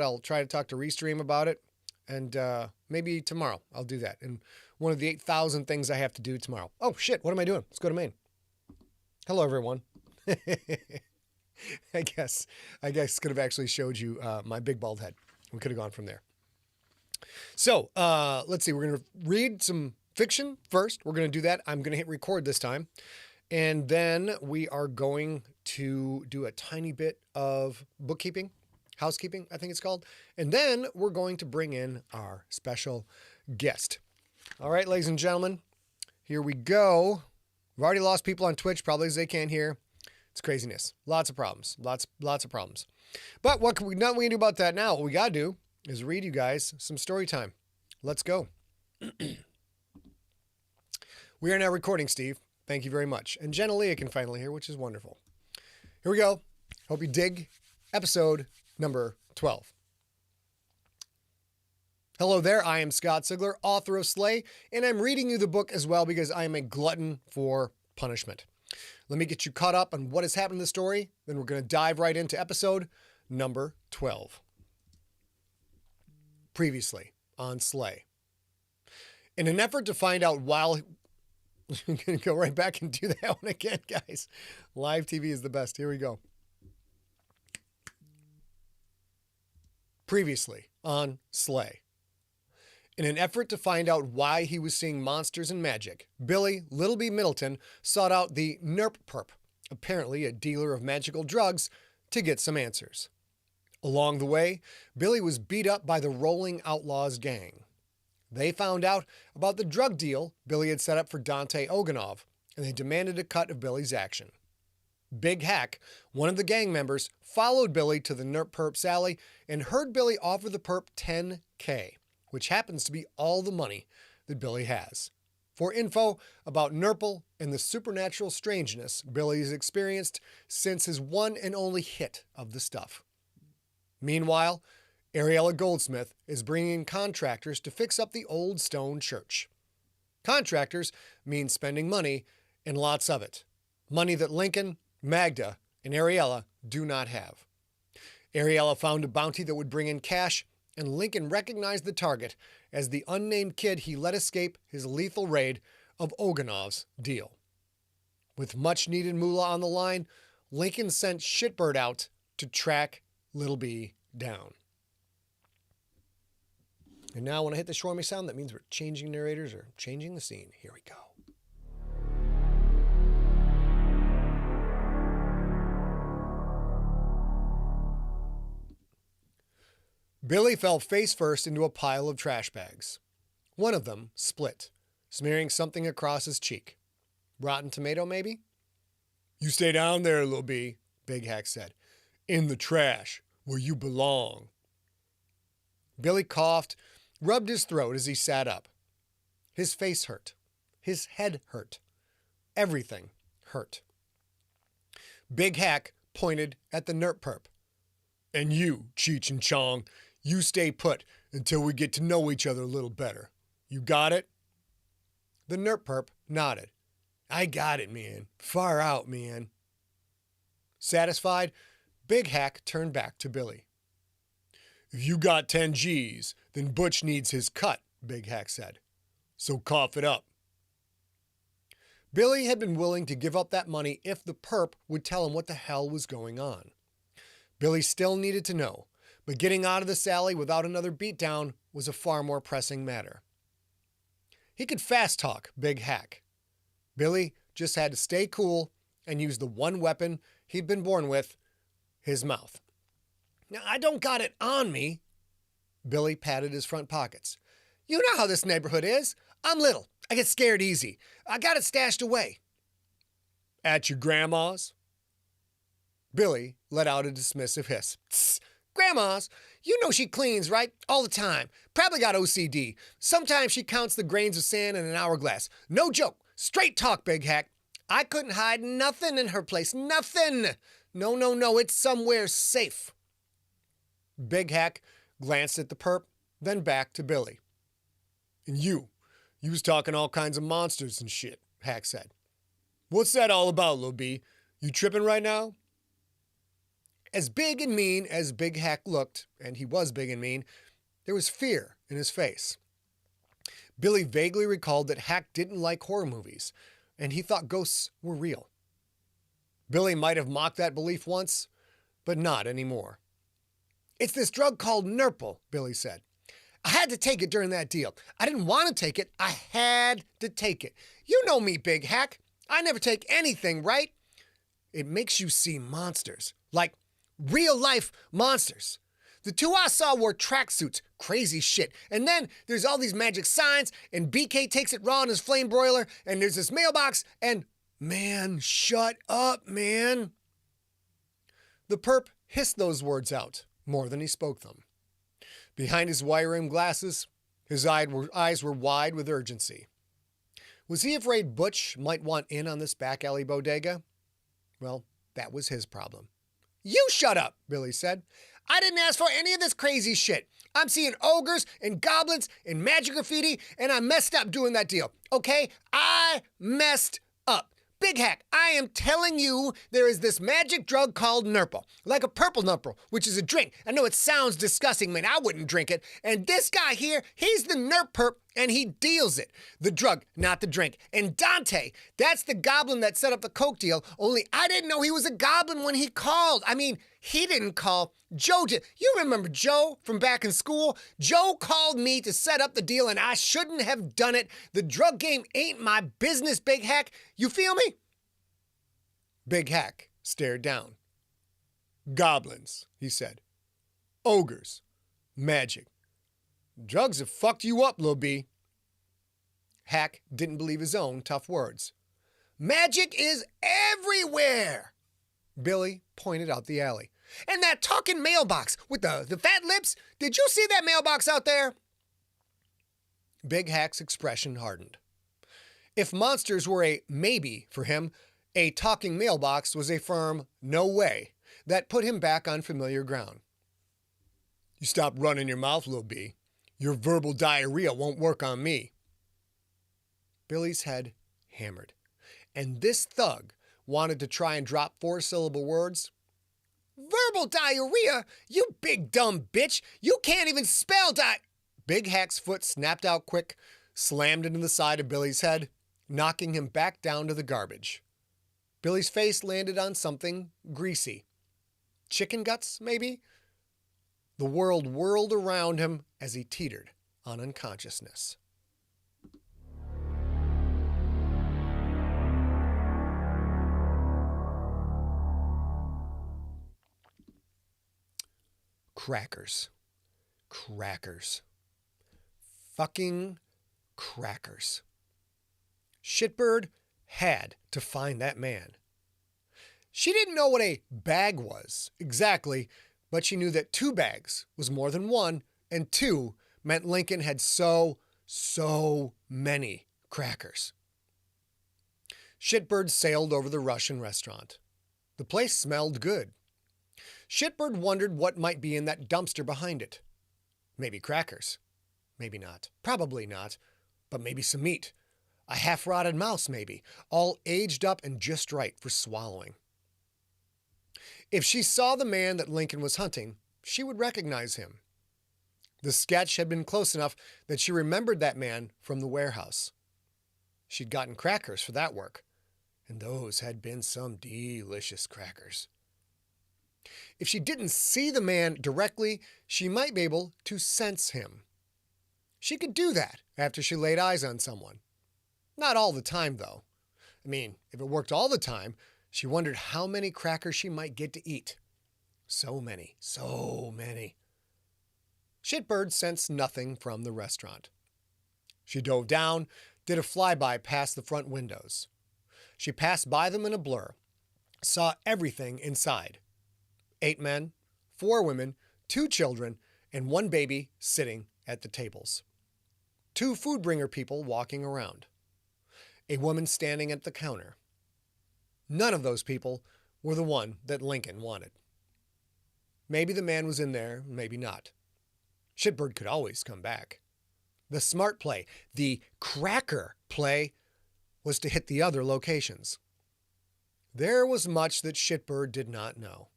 I'll try to talk to Restream about it. And maybe tomorrow I'll do that. And one of the 8,000 things I have to do tomorrow. Oh, shit. What am I doing? Let's go to Maine. Hello, everyone. I guess could have actually showed you my big bald head. We could have gone from there. So let's see. We're going to read some fiction first. We're going to do that. I'm going to hit record this time. And then we are going to do a tiny bit of bookkeeping, housekeeping, I think it's called. And then we're going to bring in our special guest. All right, ladies and gentlemen, here we go. We've already lost people on Twitch, probably as they can't hear. It's craziness. Lots of problems. Lots of problems. But what can we do about that now? What we got to do is read you guys some story time. Let's go. We are now recording, Steve. Thank you very much. And Jenna Leah can finally hear, which is wonderful. Here we go. Hope you dig episode number 12. Hello there. I am Scott Sigler, author of Slay, and I'm reading you the book as well because I am a glutton for punishment. Let me get you caught up on what has happened in the story. Then we're going to dive right into episode number 12. Previously on Slay. In an effort to find out while... I'm going to go right back and do that one again, guys. Live TV is the best. Here we go. Previously on Slay. In an effort to find out why he was seeing monsters and magic, Billy, Lil B Middleton, sought out the Nerp Perp, apparently a dealer of magical drugs, to get some answers. Along the way, Billy was beat up by the Rolling Outlaws gang. They found out about the drug deal Billy had set up for Dante Oganov, and they demanded a cut of Billy's action. Big Hack, one of the gang members, followed Billy to the Nerp Perp's alley and heard Billy offer the perp $10K, which happens to be all the money that Billy has. For info about Nurple and the supernatural strangeness Billy has experienced since his one and only hit of the stuff. Meanwhile, Ariella Goldsmith is bringing in contractors to fix up the old stone church. Contractors mean spending money, and lots of it. Money that Lincoln, Magda, and Ariella do not have. Ariella found a bounty that would bring in cash, and Lincoln recognized the target as the unnamed kid he let escape his lethal raid of Oganov's deal. With much needed moolah on the line, Lincoln sent Shitbird out to track Lil B down. And now when I hit the Shormy sound, that means we're changing narrators or changing the scene. Here we go. Billy fell face first into a pile of trash bags. One of them split, smearing something across his cheek. Rotten tomato, maybe? You stay down there, Lil B, Big Hack said. In the trash, where you belong. Billy coughed, rubbed his throat as he sat up. His face hurt. His head hurt. Everything hurt. Big Hack pointed at the Nerp Perp. And you, Cheech and Chong, you stay put until we get to know each other a little better. You got it? The Nerp Perp nodded. I got it, man. Far out, man. Satisfied, Big Hack turned back to Billy. If you got 10 G's, then Butch needs his cut, Big Hack said. So cough it up. Billy had been willing to give up that money if the perp would tell him what the hell was going on. Billy still needed to know, but getting out of the alley without another beatdown was a far more pressing matter. He could fast talk Big Hack. Billy just had to stay cool and use the one weapon he'd been born with, his mouth. Now, I don't got it on me. Billy patted his front pockets. You know how this neighborhood is. I'm little. I get scared easy. I got it stashed away. At your grandma's? Billy let out a dismissive hiss. Tss, grandma's? You know she cleans, right? All the time. Probably got OCD. Sometimes she counts the grains of sand in an hourglass. No joke. Straight talk, Big Hack. I couldn't hide nothing in her place. Nothing. No. It's somewhere safe. Big Hack glanced at the perp, then back to Billy. And you was talking all kinds of monsters and shit, Hack said. What's that all about, Lil B? You tripping right now? As big and mean as Big Hack looked, and he was big and mean, there was fear in his face. Billy vaguely recalled that Hack didn't like horror movies, and he thought ghosts were real. Billy might have mocked that belief once, but not anymore. "It's this drug called Nurple," Billy said. "I had to take it during that deal. I didn't want to take it. I had to take it. You know me, Big Hack. I never take anything, right? It makes you see monsters, like real-life monsters. The two I saw wore tracksuits, crazy shit. And then there's all these magic signs, and BK takes it raw in his flame broiler, and there's this mailbox, and man, shut up, man." The perp hissed those words out more than he spoke them. Behind his wire-rimmed glasses, his eyes were wide with urgency. Was he afraid Butch might want in on this back alley bodega? Well, that was his problem. "You shut up," Billy said. "I didn't ask for any of this crazy shit. I'm seeing ogres and goblins and magic graffiti, and I messed up doing that deal. Okay? I messed up. Big Hack, I am telling you there is this magic drug called Nurple, like a purple Nurple, which is a drink. I know it sounds disgusting, man. I wouldn't drink it. And this guy here, he's the Nurp perp, and he deals it. The drug, not the drink. And Dante, that's the goblin that set up the coke deal, only I didn't know he was a goblin when he called. I mean, he didn't call. Joe did. You remember Joe from back in school? Joe called me to set up the deal, and I shouldn't have done it. The drug game ain't my business, Big Hack. You feel me?" Big Hack stared down. "Goblins," he said. "Ogres. Magic. Drugs have fucked you up, Lil B." Hack didn't believe his own tough words. "Magic is everywhere." Billy pointed out the alley. "And that talking mailbox with the fat lips, did you see that mailbox out there?" Big Hack's expression hardened. If monsters were a maybe for him, a talking mailbox was a firm no way that put him back on familiar ground. "You stop running your mouth, Lil B. Your verbal diarrhea won't work on me." Billy's head hammered, and this thug wanted to try and drop four-syllable words. "Verbal diarrhea? You big dumb bitch! You can't even spell Big Hack's foot snapped out quick, slammed into the side of Billy's head, knocking him back down to the garbage. Billy's face landed on something greasy. Chicken guts, maybe? The world whirled around him as he teetered on unconsciousness. Crackers. Crackers. Fucking crackers. Shitbird had to find that man. She didn't know what a bag was exactly, but she knew that 2 bags was more than 1, and 2 meant Lincoln had so many crackers. Shitbird sailed over the Russian restaurant. The place smelled good. Shitbird wondered what might be in that dumpster behind it. Maybe crackers. Maybe not. Probably not. But maybe some meat. A half-rotted mouse, maybe, all aged up and just right for swallowing. If she saw the man that Lincoln was hunting, she would recognize him. The sketch had been close enough that she remembered that man from the warehouse. She'd gotten crackers for that work, and those had been some delicious crackers. If she didn't see the man directly, she might be able to sense him. She could do that after she laid eyes on someone. Not all the time, though. I mean, if it worked all the time, she wondered how many crackers she might get to eat. So many. Shitbird sensed nothing from the restaurant. She dove down, did a flyby past the front windows. She passed by them in a blur, saw everything inside. 8 men, 4 women, 2 children, and 1 baby sitting at the tables. 2 food bringer people walking around. A woman standing at the counter. None of those people were the one that Lincoln wanted. Maybe the man was in there, maybe not. Shitbird could always come back. The smart play, the cracker play, was to hit the other locations. There was much that Shitbird did not know.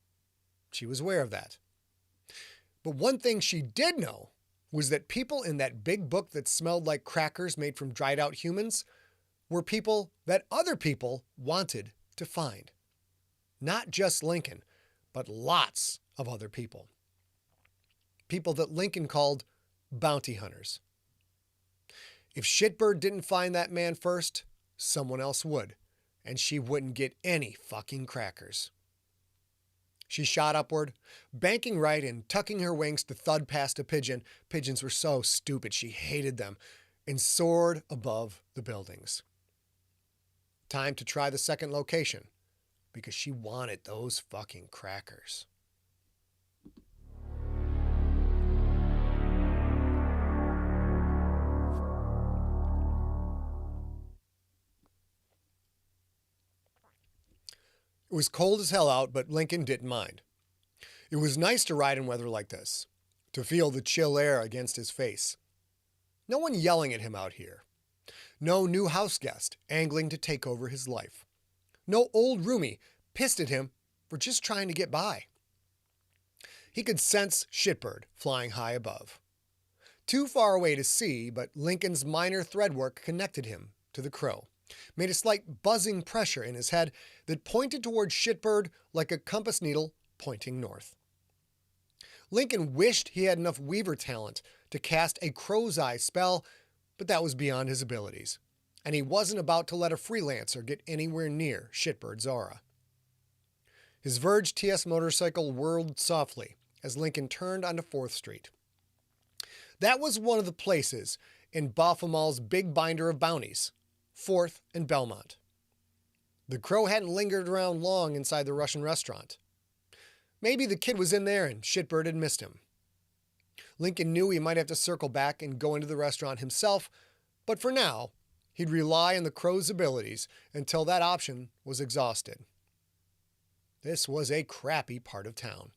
She was aware of that. But one thing she did know was that people in that big book that smelled like crackers made from dried out humans were people that other people wanted to find. Not just Lincoln, but lots of other people. People that Lincoln called bounty hunters. If Shitbird didn't find that man first, someone else would, and she wouldn't get any fucking crackers. She shot upward, banking right and tucking her wings to thud past a pigeon. Pigeons were so stupid, she hated them, and soared above the buildings. Time to try the second location, because she wanted those fucking crackers. It was cold as hell out, but Lincoln didn't mind. It was nice to ride in weather like this, to feel the chill air against his face. No one yelling at him out here. No new house guest angling to take over his life. No old roomie pissed at him for just trying to get by. He could sense Shitbird flying high above. Too far away to see, but Lincoln's minor threadwork connected him to the crow, made a slight buzzing pressure in his head that pointed towards Shitbird like a compass needle pointing north. Lincoln wished he had enough weaver talent to cast a crow's eye spell, but that was beyond his abilities, and he wasn't about to let a freelancer get anywhere near Shitbird's aura. His Verge TS motorcycle whirled softly as Lincoln turned onto 4th Street. That was one of the places in Baphomet's big binder of bounties, 4th and Belmont. The crow hadn't lingered around long inside the Russian restaurant. Maybe the kid was in there and Shitbird had missed him. Lincoln knew he might have to circle back and go into the restaurant himself, but for now, he'd rely on the crow's abilities until that option was exhausted. This was a crappy part of town.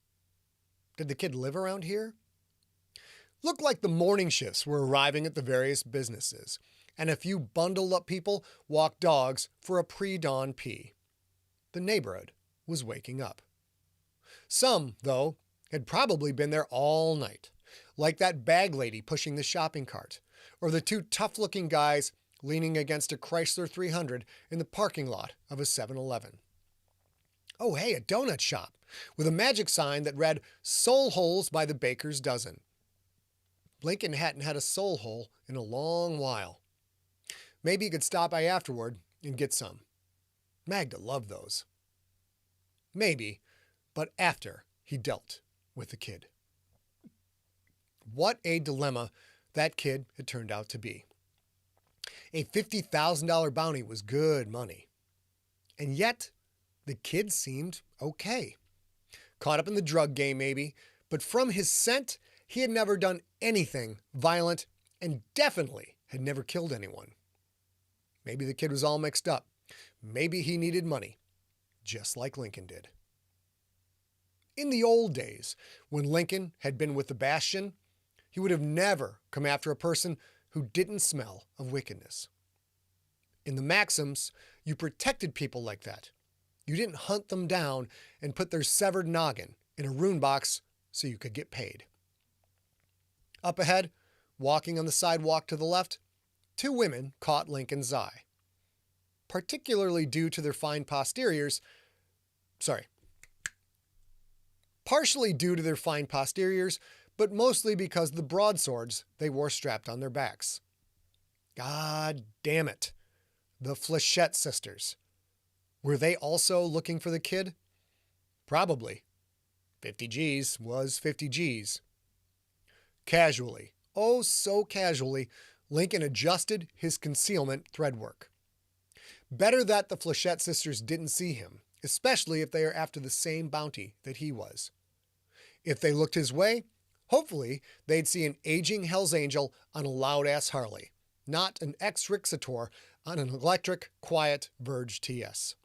Did the kid live around here? Looked like the morning shifts were arriving at the various businesses, and a few bundled up people walked dogs for a pre-dawn pee. The neighborhood was waking up. Some, though, had probably been there all night, like that bag lady pushing the shopping cart, or the 2 tough-looking guys leaning against a Chrysler 300 in the parking lot of a 7-Eleven. Oh, hey, a donut shop with a magic sign that read "Soul Holes by the Baker's Dozen." Lincoln hadn't had a soul hole in a long while. Maybe he could stop by afterward and get some. Magda loved those. Maybe, but after he dealt with the kid. What a dilemma that kid had turned out to be. A $50,000 bounty was good money. And yet, the kid seemed okay. Caught up in the drug game maybe, but from his scent, he had never done anything violent and definitely had never killed anyone. Maybe the kid was all mixed up. Maybe he needed money, just like Lincoln did. In the old days, when Lincoln had been with the Bastion, he would have never come after a person who didn't smell of wickedness. In the Maxims, you protected people like that. You didn't hunt them down and put their severed noggin in a rune box so you could get paid. Up ahead, walking on the sidewalk to the left, 2 women caught Lincoln's eye. Partially due to their fine posteriors, but mostly because of the broadswords they wore strapped on their backs. God damn it. The Flechette sisters. Were they also looking for the kid? Probably. 50 G's was 50 G's. Casually, oh so casually, Lincoln adjusted his concealment threadwork. Better that the Flechette sisters didn't see him, especially if they are after the same bounty that he was. If they looked his way, hopefully they'd see an aging Hell's Angel on a loud-ass Harley, not an ex-Rixator on an electric, quiet Verge TS.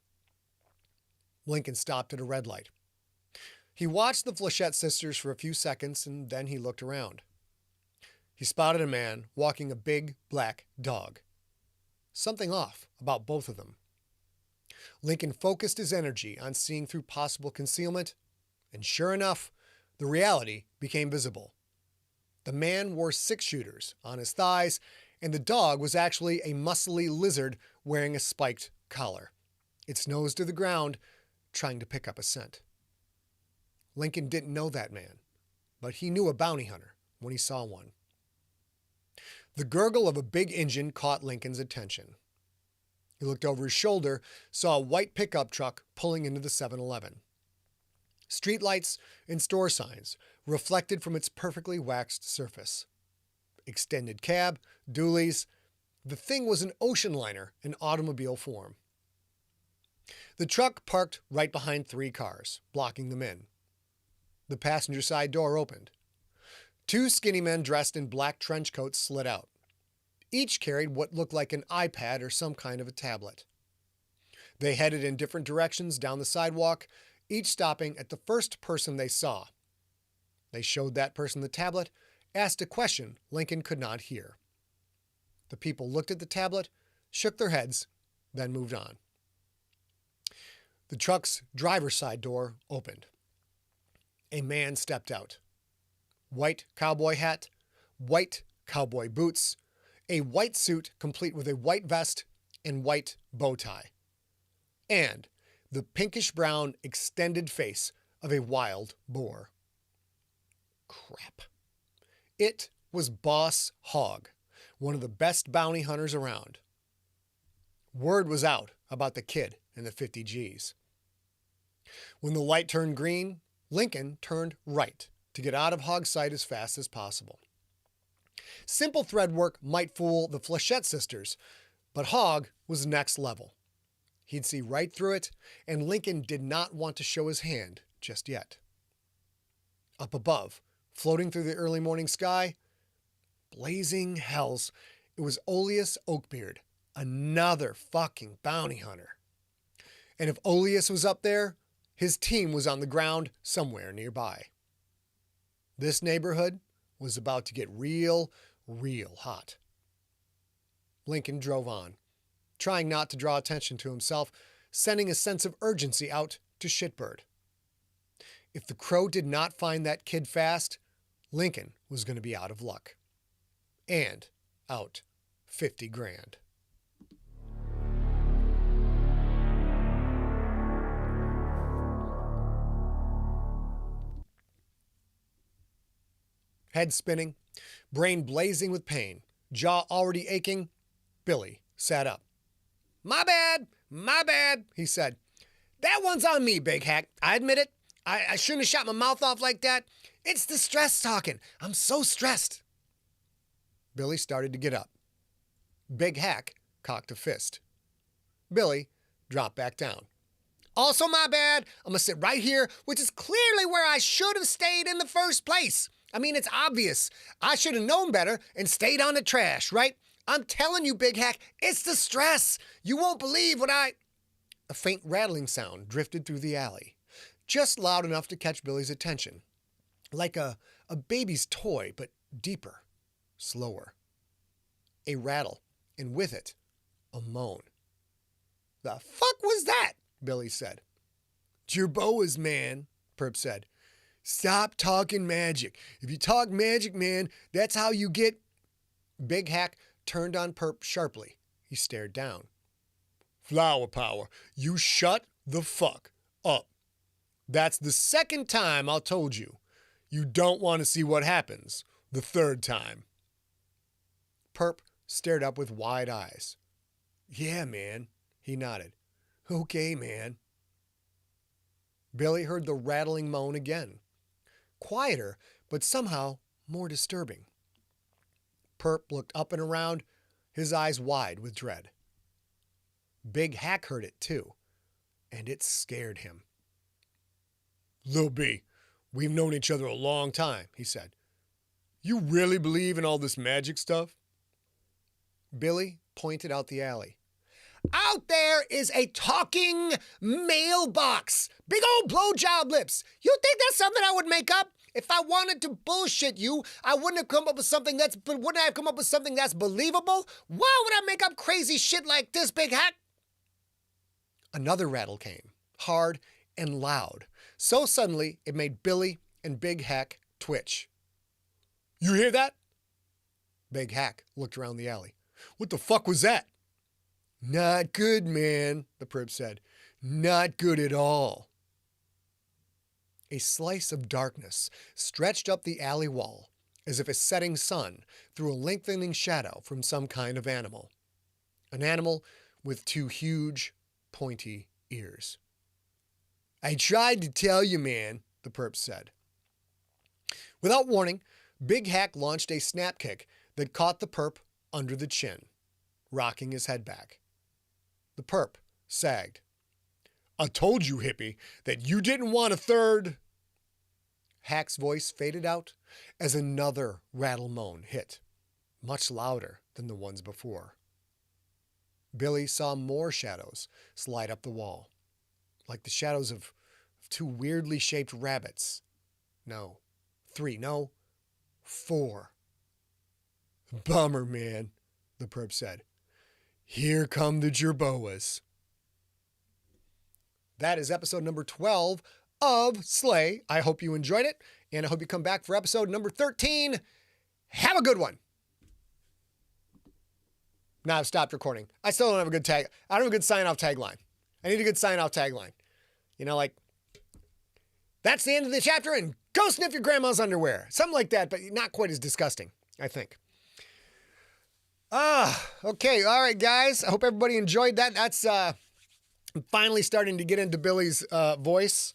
Lincoln stopped at a red light. He watched the Flechette sisters for a few seconds, and then he looked around. He spotted a man walking a big black dog. Something off about both of them. Lincoln focused his energy on seeing through possible concealment, And sure enough, the reality became visible. The man wore 6-shooters on his thighs, and the dog was actually a muscly lizard wearing a spiked collar, its nose to the ground, trying to pick up a scent. Lincoln didn't know that man, but he knew a bounty hunter when he saw one. The gurgle of a big engine caught Lincoln's attention. He looked over his shoulder, saw a white pickup truck pulling into the 7-Eleven. Streetlights and store signs reflected from its perfectly waxed surface. Extended cab, dualies. The thing was an ocean liner in automobile form. The truck parked right behind 3 cars, blocking them in. The passenger side door opened. 2 skinny men dressed in black trench coats slid out. Each carried what looked like an iPad or some kind of a tablet. They headed in different directions down the sidewalk, each stopping at the first person they saw. They showed that person the tablet, asked a question Lincoln could not hear. The people looked at the tablet, shook their heads, then moved on. The truck's driver's side door opened. A man stepped out. White cowboy hat, white cowboy boots, a white suit complete with a white vest and white bow tie, and the pinkish-brown extended face of a wild boar. Crap. It was Boss Hogg, one of the best bounty hunters around. Word was out about the kid and the 50 G's. When the light turned green, Lincoln turned right to get out of Hogg's sight as fast as possible. Simple thread work might fool the Flechette sisters, but Hogg was next level. He'd see right through it, and Lincoln did not want to show his hand just yet. Up above, floating through the early morning sky, blazing hells, it was Oleus Oakbeard, another fucking bounty hunter. And if Oleus was up there, his team was on the ground somewhere nearby. This neighborhood was about to get real hot. Lincoln drove on, trying not to draw attention to himself, sending a sense of urgency out to Shitbird. If the crow did not find that kid fast, Lincoln was going to be out of luck. And out 50 grand. Head spinning, brain blazing with pain, jaw already aching, Billy sat up. My bad, he said. That one's on me, Big Hack. I admit it. I shouldn't have shot my mouth off like that. It's the stress talking. I'm so stressed. Billy started to get up. Big Hack cocked a fist. Billy dropped back down. Also my bad. I'm going to sit right here, which is clearly where I should have stayed in the first place. I mean, it's obvious. I should have known better and stayed on the trash, right? I'm telling you, Big Hack, it's the stress. You won't believe what I... A faint rattling sound drifted through the alley, just loud enough to catch Billy's attention. Like a baby's toy, but deeper, slower. A rattle, and with it, a moan. The fuck was that? Billy said. Jerboas, man, Perp said. Stop talking magic. If you talk magic, man, that's how you get... Big Hack turned on Perp sharply. He stared down. Flower power, you shut the fuck up. That's the second time I told you. You don't want to see what happens the third time. Perp stared up with wide eyes. Yeah, man, he nodded. Okay, man. Billy heard the rattling moan again. Quieter, but somehow more disturbing. Perp looked up and around, his eyes wide with dread. Big Hack heard it too, and it scared him. Lil B, we've known each other a long time, he said. You really believe in all this magic stuff? Billy pointed out the alley. Out there is a talking mailbox. Big old blowjob lips. You think that's something I would make up? If I wanted to bullshit you, I wouldn't have come up with something that's believable? Why would I make up crazy shit like this, Big Hack? Another rattle came, hard and loud, so suddenly it made Billy and Big Hack twitch. You hear that? Big Hack looked around the alley. What the fuck was that? Not good, man, the perp said. Not good at all. A slice of darkness stretched up the alley wall as if a setting sun threw a lengthening shadow from some kind of animal. An animal with two huge, pointy ears. I tried to tell you, man, the perp said. Without warning, Big Hack launched a snap kick that caught the perp under the chin, rocking his head back. The perp sagged. I told you, hippie, that you didn't want a third. Hack's voice faded out as another rattle moan hit, much louder than the ones before. Billy saw more shadows slide up the wall, like the shadows of two weirdly shaped rabbits. No, 3, no, 4. Bummer, man, the perp said. Here come the Jerboas. That is episode number 12 of Slay. I hope you enjoyed it, and I hope you come back for episode number 13. Have a good one. Now I've stopped recording. I still don't have a good tag. I don't have a good sign-off tagline. I need a good sign-off tagline. You know, like, that's the end of the chapter, and go sniff your grandma's underwear. Something like that, but not quite as disgusting, I think. Okay. All right, guys. I hope everybody enjoyed that. That's, I'm finally starting to get into Billy's voice,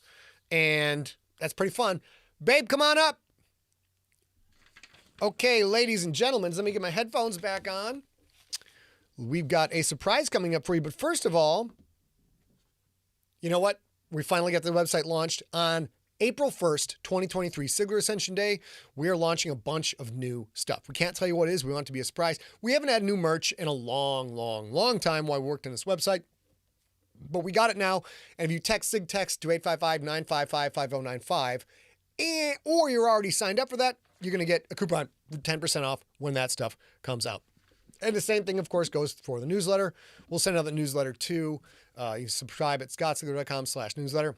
and that's pretty fun. Babe, come on up. Okay, ladies and gentlemen, let me get my headphones back on. We've got a surprise coming up for you, but first of all, you know what? We finally got the website launched on April 1st, 2023, Sigler Ascension Day. We are launching a bunch of new stuff. We can't tell you what it is. We want it to be a surprise. We haven't had new merch in a long time while we worked on this website, but we got it now. And if you text SigText to 855-955-5095, or you're already signed up for that, you're going to get a coupon for 10% off when that stuff comes out. And the same thing, of course, goes for the newsletter. We'll send out the newsletter too. You subscribe at scottsigler.com/newsletter.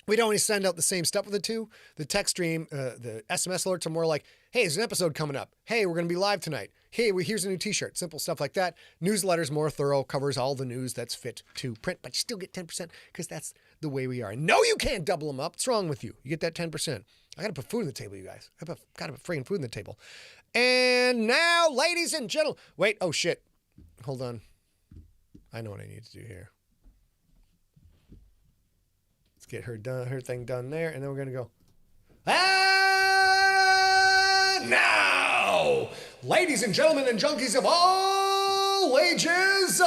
We don't always send out the same stuff with the two. The text stream, the SMS alerts are more like, hey, there's an episode coming up. Hey, we're going to be live tonight. Hey, here's a new t-shirt. Simple stuff like that. Newsletter's more thorough, covers all the news that's fit to print, but you still get 10% because that's the way we are. And no, you can't double them up. What's wrong with you? You get that 10%. I got to put food on the table, you guys. I got to put freaking food on the table. And now, ladies and gentlemen, wait, oh shit. Hold on. I know what I need to do here. Let's get her thing done there, and then we're going to go. And now, ladies and gentlemen and junkies of all ages,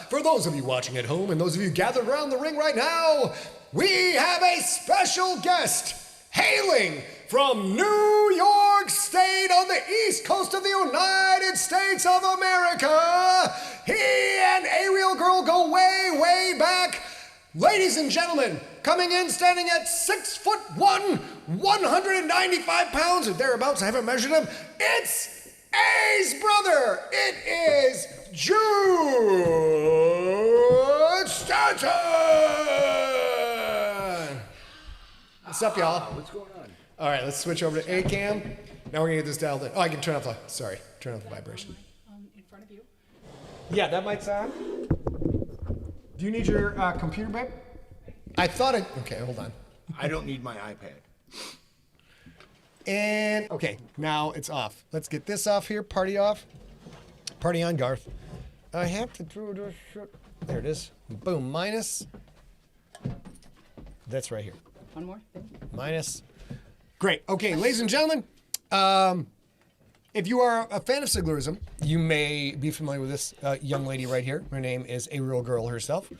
for those of you watching at home and those of you gathered around the ring right now, we have a special guest hailing from New York State on the east coast of the United States of America. He and Ariel Girl go way back. Ladies and gentlemen, coming in standing at 6'1", 195 pounds or thereabouts, I haven't measured him, it's A's brother. It is Jude Stanton. What's up, y'all? What's going on? All right, let's switch over to A-cam. Now we're gonna get this dialed in. Oh, I can turn off the vibration. In front of you. Yeah, that mic's on. Do you need your computer, babe? I thought it. Okay, hold on. I don't need my iPad. And okay, now it's off. Let's get this off here. Party off. Party on, Garth. I have to do this shit. There it is. Boom. Minus. That's right here. One more thing. Minus. Great. Okay, ladies and gentlemen, if you are a fan of Siglerism, you may be familiar with this young lady right here. Her name is a real girl herself.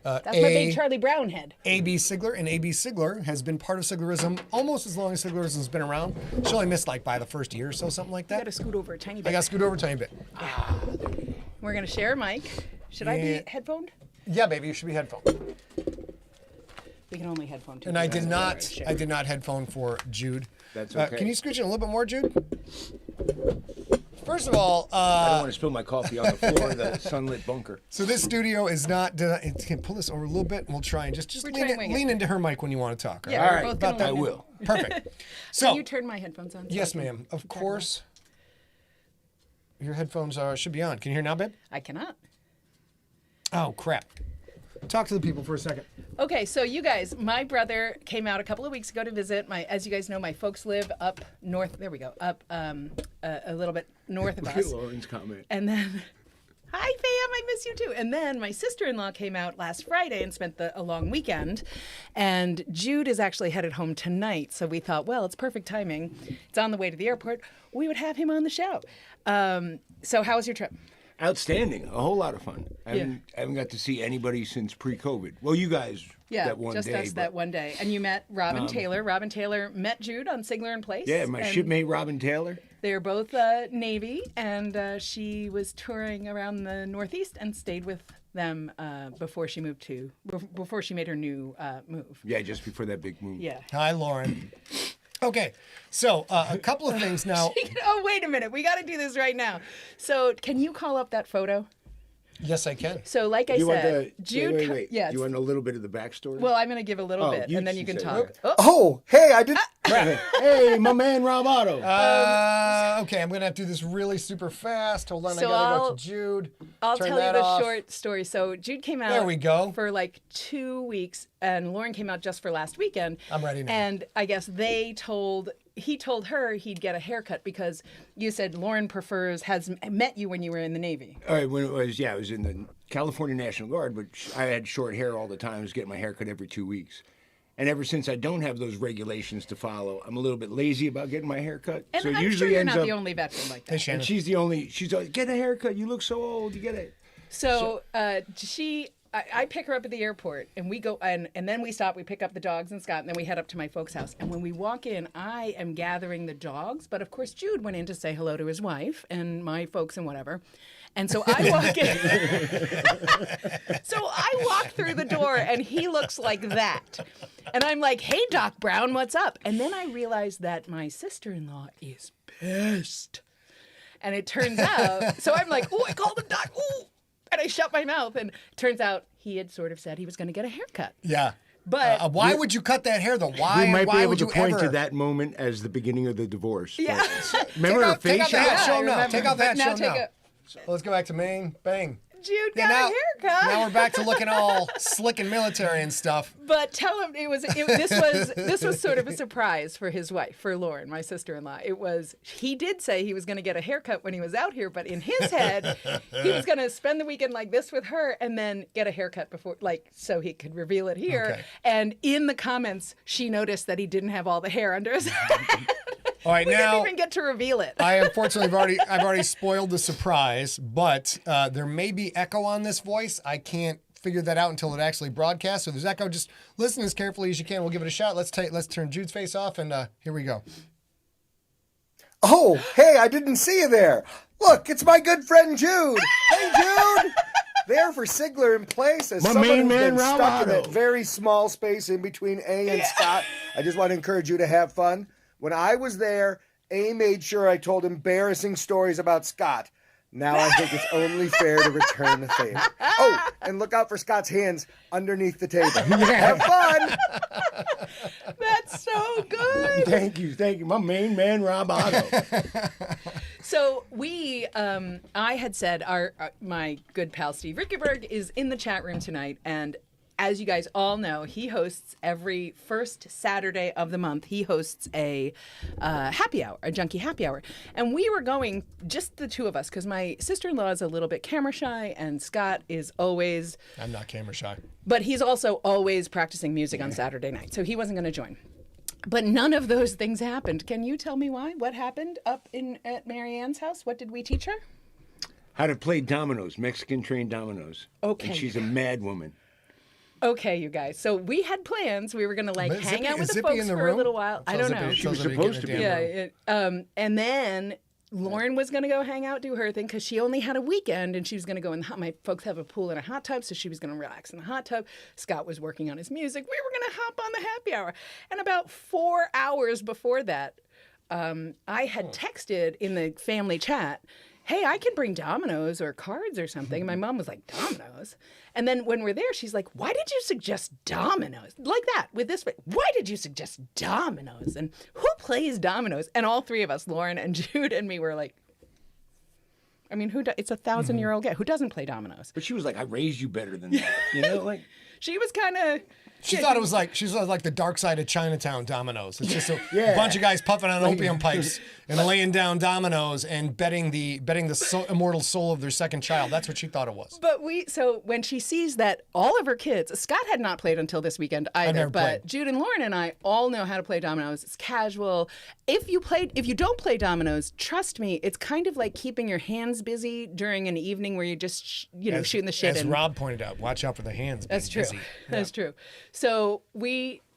That's my big Charlie Brown head. A.B. Sigler, and A.B. Sigler has been part of Siglerism almost as long as Siglerism's been around. She only missed like by the first year or so, something like I that. got to scoot over a tiny bit. I got to scoot over a tiny bit. We're going to share a mic. Should I be headphoned? Yeah, baby, you should be headphone. We can only headphone too. And I did not headphone for Jude. That's okay. Can you scooch in a little bit more, Jude? First of all, I don't want to spill my coffee on the floor of the sunlit bunker. so this studio is not. Can pull this over a little bit, and we'll try and just lean into her mic when you want to talk. Yeah, All we're right, both about gonna that I lean in. will. Perfect. So Can you turn my headphones on? yes, ma'am. Of course. Your headphones should be on. Can you hear now, babe? I cannot. Oh crap! Talk to the people for a second. Okay, so you guys, my brother came out a couple of weeks ago to visit. As you guys know, my folks live up north. There we go, up a little bit north of Look at us. Lauren's comment. And then, hi, fam, I miss you too. And then my sister-in-law came out last Friday and spent a long weekend. And Jude is actually headed home tonight. So we thought, well, it's perfect timing. It's on the way to the airport. We would have him on the show. So how was your trip? Outstanding. A whole lot of fun. I haven't got to see anybody since pre-COVID. Well, you guys Yeah, that one just day. us that one day. And you met Robin Taylor. Robin Taylor met Jude on Sigler and Place. Yeah, my and shipmate Robin Taylor. They're both Navy, and she was touring around the Northeast and stayed with them before she made her new move. Yeah, just before that big move. Yeah. Hi, Lauren. Okay, so a couple of things now. Oh, wait a minute. We got to do this right now. So, can you call up that photo? Yes, I can. So, like I You want said, the Jude. wait. Yeah. Do you want a little bit of the backstory? Well, I'm going to give a little Oh, bit, and then you can say talk. it. Oh, Oh, hey, I did. Hey, my man Rob Otto. Okay, I'm gonna have to do this really super fast. Hold on, So I gotta go I'll- to Jude. I'll Turn tell you that the off. short story. So, Jude came out. There we go. For like 2 weeks, and Lauren came out just for last weekend. I'm ready now. And I guess he told her he'd get a haircut because you said Lauren has met you when you were in the Navy. All right, when I was in the California National Guard, but I had short hair all the time. I was getting my hair cut every 2 weeks. And ever since I don't have those regulations to follow, I'm a little bit lazy about getting my hair cut. And so it I'm usually sure you're ends not up, the only veteran like Hey, that. Shannon. and she's always, get a haircut. You look so old. You get it. So I pick her up at the airport, and we go, and then we stop. We pick up the dogs and Scott, and then we head up to my folks' house. And when we walk in, I am gathering the dogs, but of course Jude went in to say hello to his wife and my folks and whatever. And so I walk in. So I walk through the door, and he looks like that. And I'm like, hey, Doc Brown, what's up? And then I realize that my sister-in-law is pissed. And it turns out, so I'm like, oh, I called him Doc, ooh. And I shut my mouth, and it turns out he had sort of said he was going to get a haircut. Yeah. But Why would you cut that hair though? Why? We might why be able would to you point ever... to that moment as the beginning of the divorce. Yeah. Remember her Take face? out the hat. Yeah, Show I him now. remember. Take out that. But now Show him take now. Let's go back to Maine. Bang. Jude Yeah, got a haircut. now we're back to looking all slick and military and stuff. But tell him this was sort of a surprise for his wife, for Lauren, my sister-in-law. He did say he was going to get a haircut when he was out here, but in his head, he was going to spend the weekend like this with her and then get a haircut before, like, so he could reveal it here. Okay. And in the comments, she noticed that he didn't have all the hair under his head. All right, We now didn't even get to reveal it. I unfortunately I've already spoiled the surprise, but there may be echo on this voice. I can't figure that out until it actually broadcasts. So there's echo. Just listen as carefully as you can. We'll give it a shot. Let's turn Jude's face off, and here we go. Oh, hey, I didn't see you there. Look, it's my good friend Jude. Hey, Jude. There for Sigler in Place as My someone main who's man, been stuck in Rob that Otto. very small space in between A and Scott. I just want to encourage you to have fun. When I was there, A made sure I told embarrassing stories about Scott. Now I think it's only fair to return the favor. Oh, and look out for Scott's hands underneath the table. Have fun. That's so good. Thank you. My main man, Rob Otto. So I had said my good pal Steve Rickenberg is in the chat room tonight, and as you guys all know, he hosts every first Saturday of the month. He hosts a happy hour, a junkie happy hour, and we were going just the two of us because my sister-in-law is a little bit camera shy, and Scott is always, I'm not camera shy. but he's also always practicing music on Saturday night, so he wasn't going to join. But none of those things happened. Can you tell me why? What happened up at Mary Ann's house? What did we teach her? How to play dominoes, Mexican trained dominoes. Okay. And she's a mad woman. Okay, you guys. So we had plans. We were gonna But is hang Zippy- out with is the Zippy folks in the for a room? little while. I don't know. She was supposed to be. Yeah. And then Lauren was gonna go hang out, do her thing, because she only had a weekend, and she was gonna go in. My folks have a pool and a hot tub, so she was gonna relax in the hot tub. Scott was working on his music. We were gonna hop on the happy hour, and about 4 hours before that, I had texted in the family chat, hey, I can bring dominoes or cards or something. And my mom was like, dominoes? And then when we're there, she's like, why did you suggest dominoes? Like that, with this, why did you suggest dominoes? And who plays dominoes? And all three of us, Lauren and Jude and me, were like, I mean, it's a 1,000-year-old guy. Who doesn't play dominoes? But she was like, I raised you better than that. You know, like. She was kind of... She thought it was like the dark side of Chinatown dominoes. It's just a bunch of guys puffing on opium pipes and laying down dominoes and betting the immortal soul of their second child. That's what she thought it was. But so when she sees that all of her kids, Scott had not played until this weekend either, but played. Jude and Lauren and I all know how to play dominoes. It's casual. If you don't play dominoes, trust me, it's kind of like keeping your hands busy during an evening where you're just shooting the shit. As Rob pointed out, watch out for the hands. That's true. Busy. That's true. So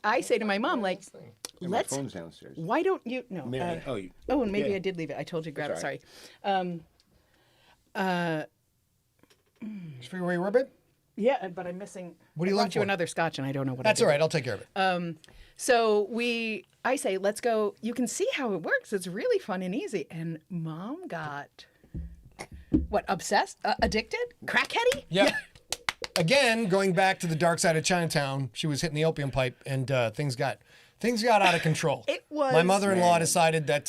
I say to my mom, like, My phone's downstairs. why don't you? No. Mary, and maybe I did leave it. I told you to grab it. Sorry. Did you figure where you were, babe? Yeah, but I'm missing. What do you I look brought you for? another scotch, and I don't know what. That's I did. all right. I'll take care of it. So I say, let's go. You can see how it works. It's really fun and easy. And Mom got obsessed, addicted, crackheady. Yeah. Again, going back to the dark side of Chinatown, she was hitting the opium pipe, and things got out of control. It was- My mother-in-law decided that